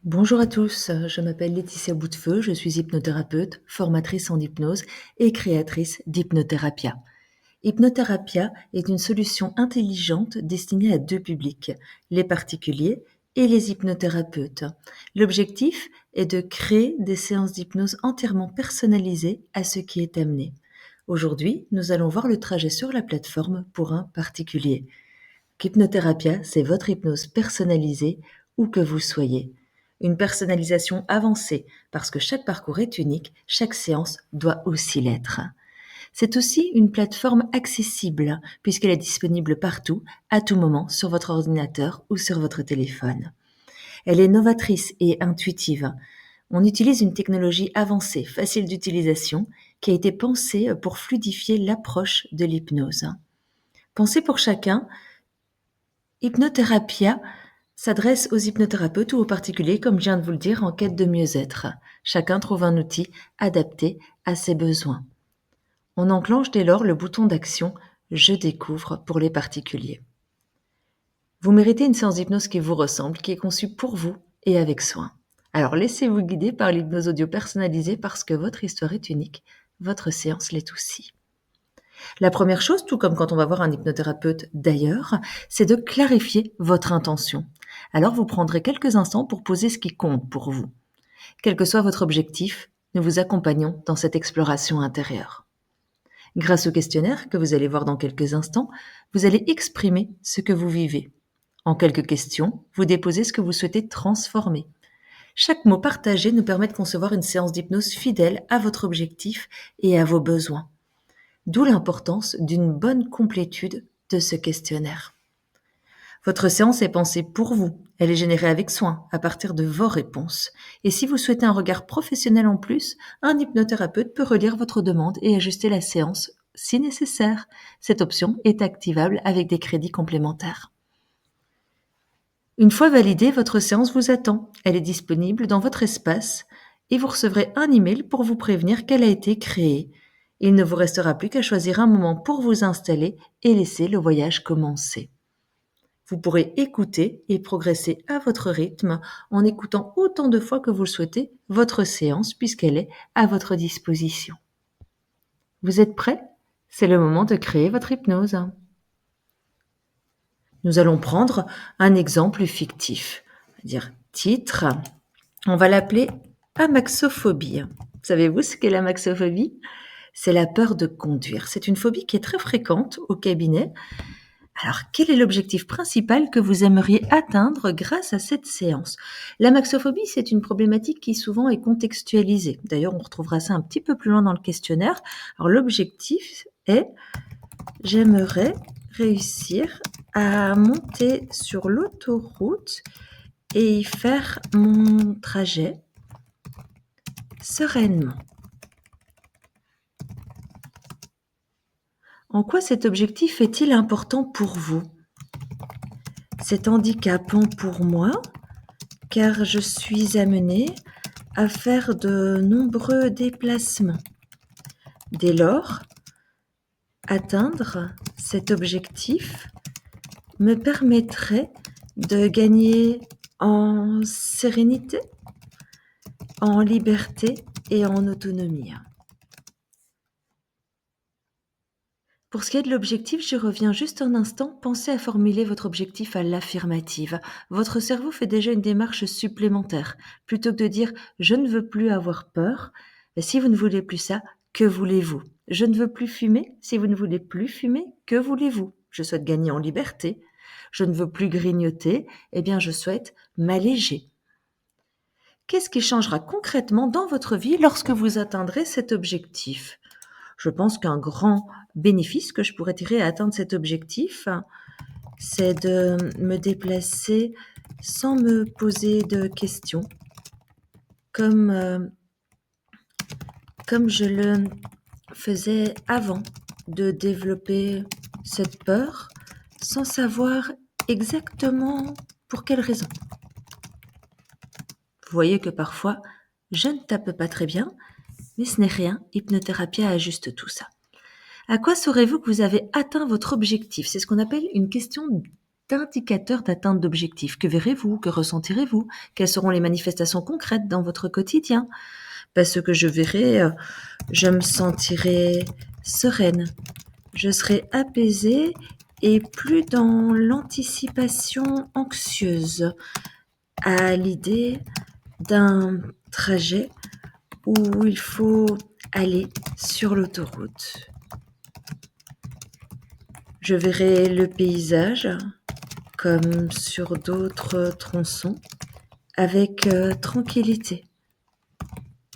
Bonjour à tous, je m'appelle Laetitia Boutefeu, je suis hypnothérapeute, formatrice en hypnose et créatrice d'Hypnotherapia. Hypnotherapia est une solution intelligente destinée à deux publics, les particuliers et les hypnothérapeutes. L'objectif est de créer des séances d'hypnose entièrement personnalisées à ce qui est amené. Aujourd'hui, nous allons voir le trajet sur la plateforme pour un particulier. Hypnotherapia, c'est votre hypnose personnalisée où que vous soyez. Une personnalisation avancée parce que chaque parcours est unique, chaque séance doit aussi l'être. C'est aussi une plateforme accessible puisqu'elle est disponible partout, à tout moment, sur votre ordinateur ou sur votre téléphone. Elle est novatrice et intuitive. On utilise une technologie avancée, facile d'utilisation, qui a été pensée pour fluidifier l'approche de l'hypnose. Pensée pour chacun, Hypnotherapia s'adresse aux hypnothérapeutes ou aux particuliers, comme je viens de vous le dire, en quête de mieux-être. Chacun trouve un outil adapté à ses besoins. On enclenche dès lors le bouton d'action « Je découvre » pour les particuliers. Vous méritez une séance d'hypnose qui vous ressemble, qui est conçue pour vous et avec soin. Alors laissez-vous guider par l'hypnose audio personnalisée parce que votre histoire est unique, votre séance l'est aussi. La première chose, tout comme quand on va voir un hypnothérapeute d'ailleurs, c'est de clarifier votre intention. Alors vous prendrez quelques instants pour poser ce qui compte pour vous. Quel que soit votre objectif, nous vous accompagnons dans cette exploration intérieure. Grâce au questionnaire que vous allez voir dans quelques instants, vous allez exprimer ce que vous vivez. En quelques questions, vous déposez ce que vous souhaitez transformer. Chaque mot partagé nous permet de concevoir une séance d'hypnose fidèle à votre objectif et à vos besoins. D'où l'importance d'une bonne complétude de ce questionnaire. Votre séance est pensée pour vous. Elle est générée avec soin, à partir de vos réponses. Et si vous souhaitez un regard professionnel en plus, un hypnothérapeute peut relire votre demande et ajuster la séance si nécessaire. Cette option est activable avec des crédits complémentaires. Une fois validée, votre séance vous attend. Elle est disponible dans votre espace et vous recevrez un email pour vous prévenir qu'elle a été créée. Il ne vous restera plus qu'à choisir un moment pour vous installer et laisser le voyage commencer. Vous pourrez écouter et progresser à votre rythme en écoutant autant de fois que vous le souhaitez votre séance puisqu'elle est à votre disposition. Vous êtes prêts? C'est le moment de créer votre hypnose. Nous allons prendre un exemple fictif. On va dire titre. On va l'appeler amaxophobie. Savez-vous ce qu'est l'amaxophobie? C'est la peur de conduire. C'est une phobie qui est très fréquente au cabinet. Alors, quel est l'objectif principal que vous aimeriez atteindre grâce à cette séance? L'amaxophobie, c'est une problématique qui souvent est contextualisée. D'ailleurs, on retrouvera ça un petit peu plus loin dans le questionnaire. Alors, l'objectif est j'aimerais réussir à monter sur l'autoroute et y faire mon trajet sereinement. En quoi cet objectif est-il important pour vous? C'est handicapant pour moi car je suis amenée à faire de nombreux déplacements. Dès lors, atteindre cet objectif me permettrait de gagner en sérénité, en liberté et en autonomie. Pour ce qui est de l'objectif, je reviens juste un instant. Pensez à formuler votre objectif à l'affirmative. Votre cerveau fait déjà une démarche supplémentaire. Plutôt que de dire « je ne veux plus avoir peur », si vous ne voulez plus ça, que voulez-vous? Je ne veux plus fumer. Si vous ne voulez plus fumer, que voulez-vous? Je souhaite gagner en liberté. Je ne veux plus grignoter. Eh bien, je souhaite m'alléger. Qu'est-ce qui changera concrètement dans votre vie lorsque vous atteindrez cet objectif? Je pense qu'un grand bénéfice que je pourrais tirer à atteindre cet objectif, c'est de me déplacer sans me poser de questions, comme je le faisais avant de développer cette peur sans savoir exactement pour quelle raison. Vous voyez que parfois, je ne tape pas très bien, mais ce n'est rien, Hypnotherapia ajuste tout ça. À quoi saurez-vous que vous avez atteint votre objectif? C'est ce qu'on appelle une question indicateur d'atteinte d'objectifs. Que verrez-vous? Que ressentirez-vous? Quelles seront les manifestations concrètes dans votre quotidien? Parce que je verrai, je me sentirai sereine, je serai apaisée et plus dans l'anticipation anxieuse à l'idée d'un trajet où il faut aller sur l'autoroute. Je verrai le paysage comme sur d'autres tronçons avec tranquillité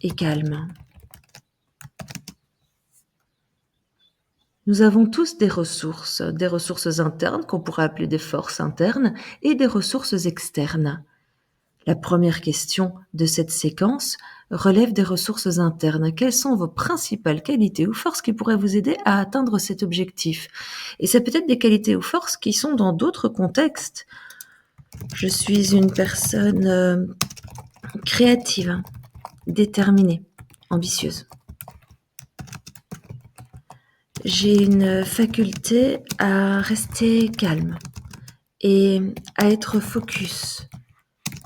et calme. Nous avons tous des ressources internes qu'on pourrait appeler des forces internes et des ressources externes. La première question de cette séquence relève des ressources internes. Quelles sont vos principales qualités ou forces qui pourraient vous aider à atteindre cet objectif? Et c'est peut-être des qualités ou forces qui sont dans d'autres contextes. Je suis une personne créative, déterminée, ambitieuse. J'ai une faculté à rester calme et à être focus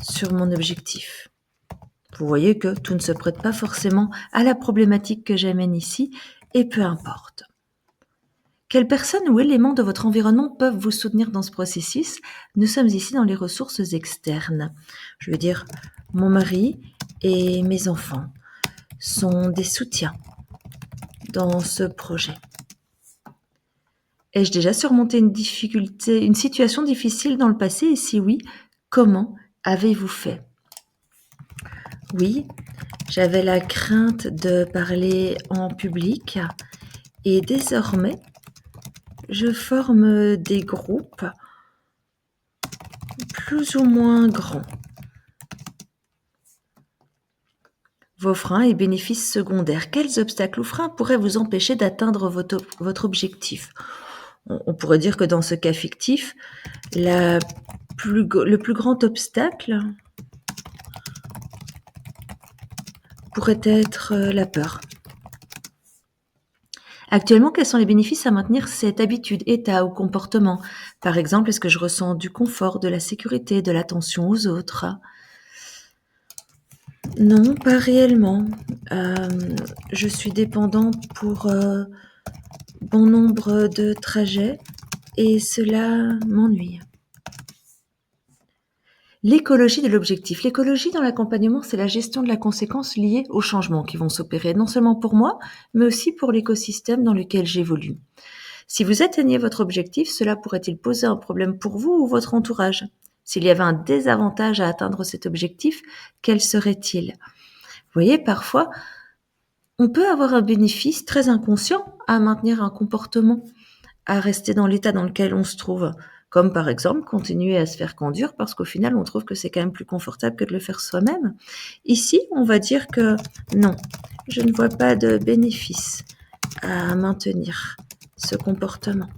sur mon objectif. Vous voyez que tout ne se prête pas forcément à la problématique que j'amène ici, et peu importe. Quelles personnes ou éléments de votre environnement peuvent vous soutenir dans ce processus? Nous sommes ici dans les ressources externes. Je veux dire, mon mari et mes enfants sont des soutiens dans ce projet. Ai-je déjà surmonté une situation difficile dans le passé? Et si oui, comment avez-vous fait? Oui, j'avais la crainte de parler en public et désormais, je forme des groupes plus ou moins grands. Vos freins et bénéfices secondaires. Quels obstacles ou freins pourraient vous empêcher d'atteindre votre objectif? On pourrait dire que dans ce cas fictif, le plus grand obstacle pourrait être la peur. Actuellement, quels sont les bénéfices à maintenir cette habitude, état ou comportement? Par exemple, est-ce que je ressens du confort, de la sécurité, de l'attention aux autres? Non, pas réellement. Je suis dépendante pour bon nombre de trajets et cela m'ennuie. L'écologie de l'objectif. L'écologie dans l'accompagnement, c'est la gestion de la conséquence liée aux changements qui vont s'opérer, non seulement pour moi, mais aussi pour l'écosystème dans lequel j'évolue. Si vous atteignez votre objectif, cela pourrait-il poser un problème pour vous ou votre entourage? S'il y avait un désavantage à atteindre cet objectif, quel serait-il? Vous voyez, parfois, on peut avoir un bénéfice très inconscient à maintenir un comportement, à rester dans l'état dans lequel on se trouve. Comme par exemple, continuer à se faire conduire parce qu'au final, on trouve que c'est quand même plus confortable que de le faire soi-même. Ici, on va dire que non, je ne vois pas de bénéfice à maintenir ce comportement.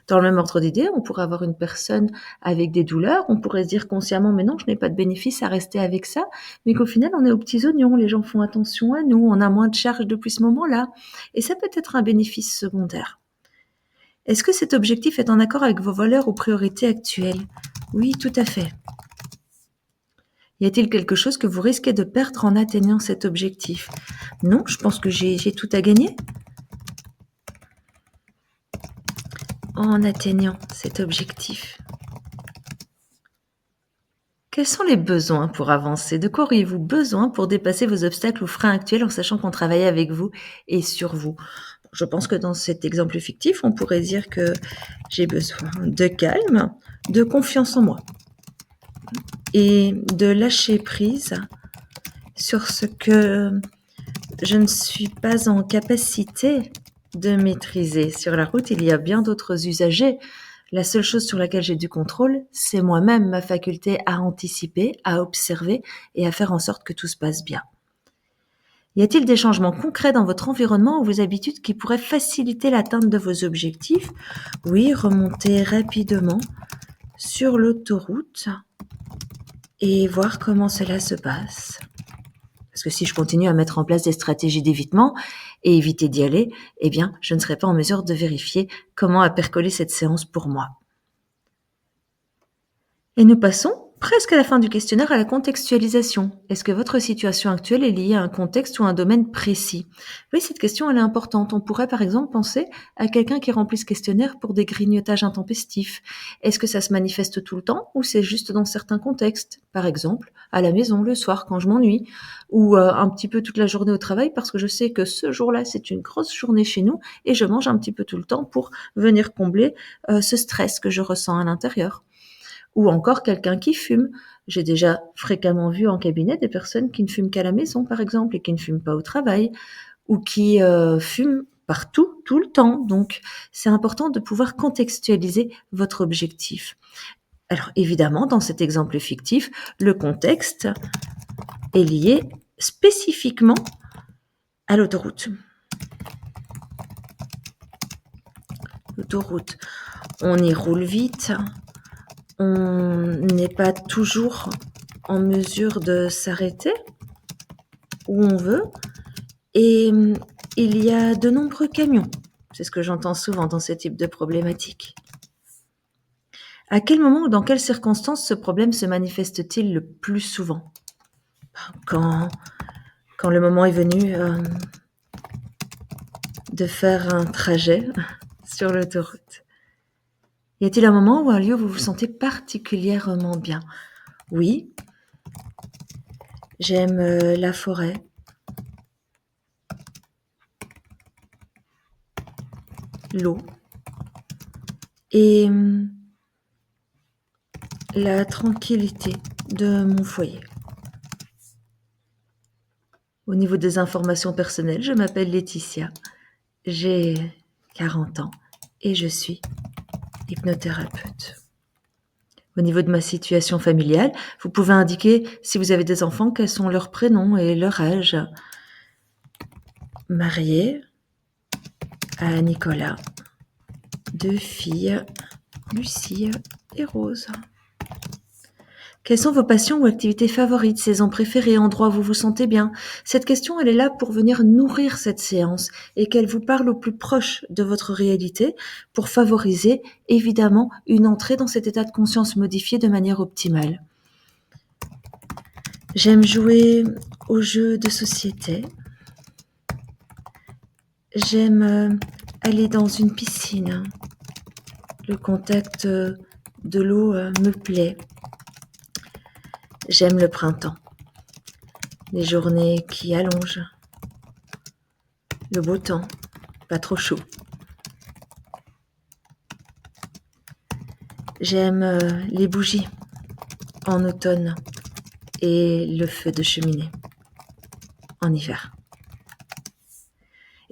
Dans le même ordre d'idée, on pourrait avoir une personne avec des douleurs, on pourrait se dire consciemment, mais non, je n'ai pas de bénéfice à rester avec ça, mais qu'au final, on est aux petits oignons, les gens font attention à nous, on a moins de charges depuis ce moment-là, et ça peut être un bénéfice secondaire. Est-ce que cet objectif est en accord avec vos valeurs ou priorités actuelles? Oui, tout à fait. Y a-t-il quelque chose que vous risquez de perdre en atteignant cet objectif? Non, je pense que j'ai tout à gagner en atteignant cet objectif. Quels sont les besoins pour avancer? De quoi auriez-vous besoin pour dépasser vos obstacles ou freins actuels en sachant qu'on travaille avec vous et sur vous? Je pense que dans cet exemple fictif, on pourrait dire que j'ai besoin de calme, de confiance en moi et de lâcher prise sur ce que je ne suis pas en capacité de maîtriser. Sur la route, il y a bien d'autres usagers. La seule chose sur laquelle j'ai du contrôle, c'est moi-même, ma faculté à anticiper, à observer et à faire en sorte que tout se passe bien. Y a-t-il des changements concrets dans votre environnement ou vos habitudes qui pourraient faciliter l'atteinte de vos objectifs? Oui, remonter rapidement sur l'autoroute et voir comment cela se passe. Parce que si je continue à mettre en place des stratégies d'évitement et éviter d'y aller, eh bien, je ne serai pas en mesure de vérifier comment a percolé cette séance pour moi. Et nous passons presque à la fin du questionnaire à la contextualisation. Est-ce que votre situation actuelle est liée à un contexte ou un domaine précis? Oui, cette question, elle est importante. On pourrait par exemple penser à quelqu'un qui remplit ce questionnaire pour des grignotages intempestifs. Est-ce que ça se manifeste tout le temps ou c'est juste dans certains contextes? Par exemple, à la maison, le soir, quand je m'ennuie, ou un petit peu toute la journée au travail parce que je sais que ce jour-là, c'est une grosse journée chez nous et je mange un petit peu tout le temps pour venir combler ce stress que je ressens à l'intérieur. Ou encore quelqu'un qui fume. J'ai déjà fréquemment vu en cabinet des personnes qui ne fument qu'à la maison, par exemple, et qui ne fument pas au travail, ou qui fument partout, tout le temps. Donc, c'est important de pouvoir contextualiser votre objectif. Alors, évidemment, dans cet exemple fictif, le contexte est lié spécifiquement à l'autoroute. L'autoroute, on y roule vite, on n'est pas toujours en mesure de s'arrêter où on veut et il y a de nombreux camions. C'est ce que j'entends souvent dans ce type de problématique. À quel moment ou dans quelles circonstances ce problème se manifeste-t-il le plus souvent? Quand le moment est venu de faire un trajet sur l'autoroute. Y a-t-il un moment ou un lieu où vous vous sentez particulièrement bien? Oui, j'aime la forêt, l'eau et la tranquillité de mon foyer. Au niveau des informations personnelles, je m'appelle Laetitia, j'ai 40 ans et je suis hypnothérapeute. Au niveau de ma situation familiale, vous pouvez indiquer si vous avez des enfants, quels sont leurs prénoms et leur âge. Mariée à Nicolas, 2 filles, Lucie et Rose. Quelles sont vos passions ou activités favorites, saisons préférées, endroits où vous vous sentez bien? Cette question, elle est là pour venir nourrir cette séance et qu'elle vous parle au plus proche de votre réalité pour favoriser, évidemment, une entrée dans cet état de conscience modifié de manière optimale. J'aime jouer aux jeux de société. J'aime aller dans une piscine. Le contact de l'eau me plaît. J'aime le printemps, les journées qui allongent, le beau temps, pas trop chaud. J'aime les bougies en automne et le feu de cheminée en hiver.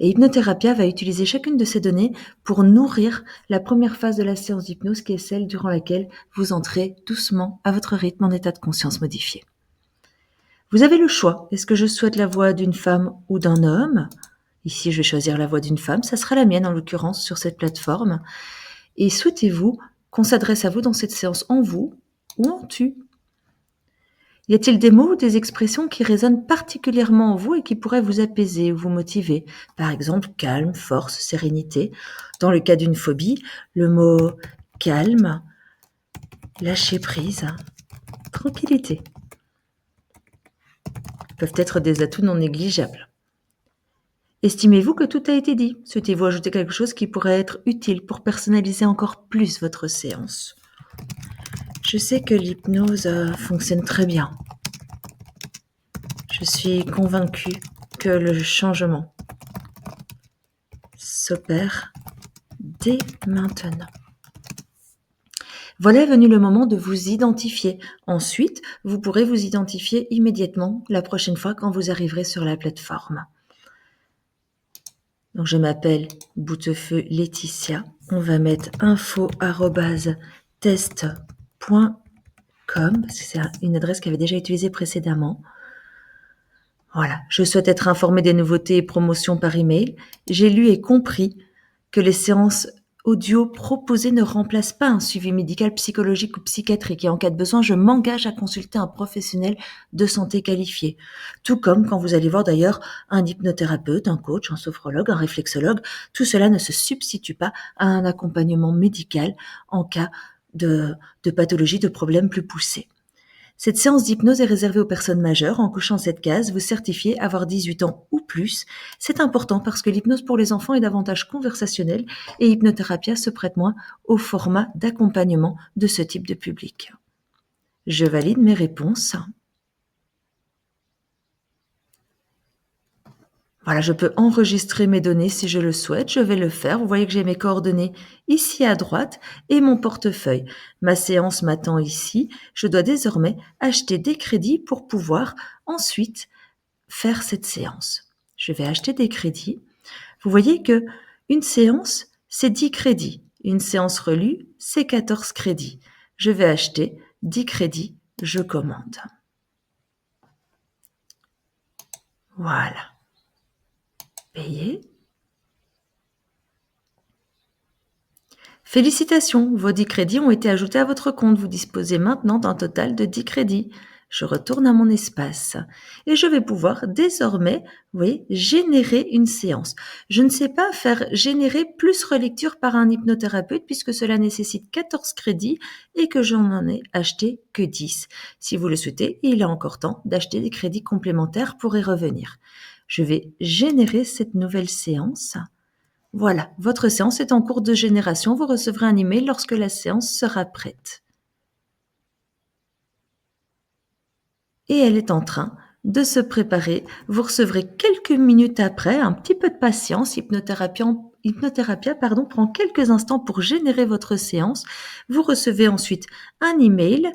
Et Hypnotherapia va utiliser chacune de ces données pour nourrir la première phase de la séance d'hypnose qui est celle durant laquelle vous entrez doucement à votre rythme en état de conscience modifié. Vous avez le choix. Est-ce que je souhaite la voix d'une femme ou d'un homme? Ici, je vais choisir la voix d'une femme. Ça sera la mienne, en l'occurrence, sur cette plateforme. Et souhaitez-vous qu'on s'adresse à vous dans cette séance en vous ou en tu? Y a-t-il des mots ou des expressions qui résonnent particulièrement en vous et qui pourraient vous apaiser ou vous motiver? Par exemple, calme, force, sérénité. Dans le cas d'une phobie, le mot calme, lâcher prise, tranquillité peuvent être des atouts non négligeables. Estimez-vous que tout a été dit? Souhaitez-vous ajouter quelque chose qui pourrait être utile pour personnaliser encore plus votre séance? Je sais que l'hypnose fonctionne très bien. Je suis convaincue que le changement s'opère dès maintenant. Voilà est venu le moment de vous identifier. Ensuite, vous pourrez vous identifier immédiatement la prochaine fois quand vous arriverez sur la plateforme. Donc, je m'appelle Boutefeu Laetitia. On va mettre info@test.com parce que c'est une adresse qui avait déjà utilisée précédemment. Voilà, je souhaite être informée des nouveautés et promotions par email. J'ai lu et compris que les séances audio proposées ne remplacent pas un suivi médical, psychologique ou psychiatrique et en cas de besoin, je m'engage à consulter un professionnel de santé qualifié. Tout comme quand vous allez voir d'ailleurs un hypnothérapeute, un coach, un sophrologue, un réflexologue, tout cela ne se substitue pas à un accompagnement médical en cas de pathologies, de problèmes plus poussés. Cette séance d'hypnose est réservée aux personnes majeures. En cochant cette case, vous certifiez avoir 18 ans ou plus. C'est important parce que l'hypnose pour les enfants est davantage conversationnelle et Hypnotherapia se prête moins au format d'accompagnement de ce type de public. Je valide mes réponses. Voilà, je peux enregistrer mes données si je le souhaite, je vais le faire. Vous voyez que j'ai mes coordonnées ici à droite et mon portefeuille. Ma séance m'attend ici. Je dois désormais acheter des crédits pour pouvoir ensuite faire cette séance. Je vais acheter des crédits. Vous voyez que une séance, c'est 10 crédits. Une séance relue, c'est 14 crédits. Je vais acheter 10 crédits, je commande. Voilà. Payer. Félicitations, vos 10 crédits ont été ajoutés à votre compte. Vous disposez maintenant d'un total de 10 crédits. Je retourne à mon espace et je vais pouvoir désormais, vous voyez, générer une séance. Je ne sais pas faire générer plus relecture par un hypnothérapeute puisque cela nécessite 14 crédits et que je n'en ai acheté que 10. Si vous le souhaitez, il est encore temps d'acheter des crédits complémentaires pour y revenir. Je vais générer cette nouvelle séance. Voilà, votre séance est en cours de génération. Vous recevrez un email lorsque la séance sera prête. Et elle est en train de se préparer. Vous recevrez quelques minutes après, un petit peu de patience. Hypnotherapia prend quelques instants pour générer votre séance. Vous recevez ensuite un email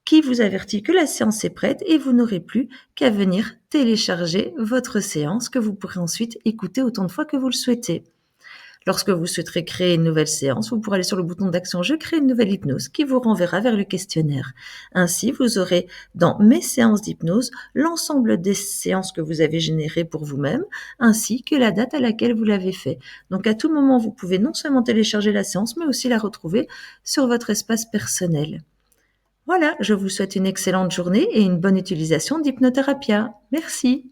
qui vous avertit que la séance est prête et vous n'aurez plus qu'à venir télécharger votre séance que vous pourrez ensuite écouter autant de fois que vous le souhaitez. Lorsque vous souhaiterez créer une nouvelle séance, vous pourrez aller sur le bouton d'action « Je crée une nouvelle hypnose » qui vous renverra vers le questionnaire. Ainsi, vous aurez dans mes séances d'hypnose l'ensemble des séances que vous avez générées pour vous-même, ainsi que la date à laquelle vous l'avez fait. Donc à tout moment, vous pouvez non seulement télécharger la séance, mais aussi la retrouver sur votre espace personnel. Voilà, je vous souhaite une excellente journée et une bonne utilisation d'Hypnotherapia. Merci.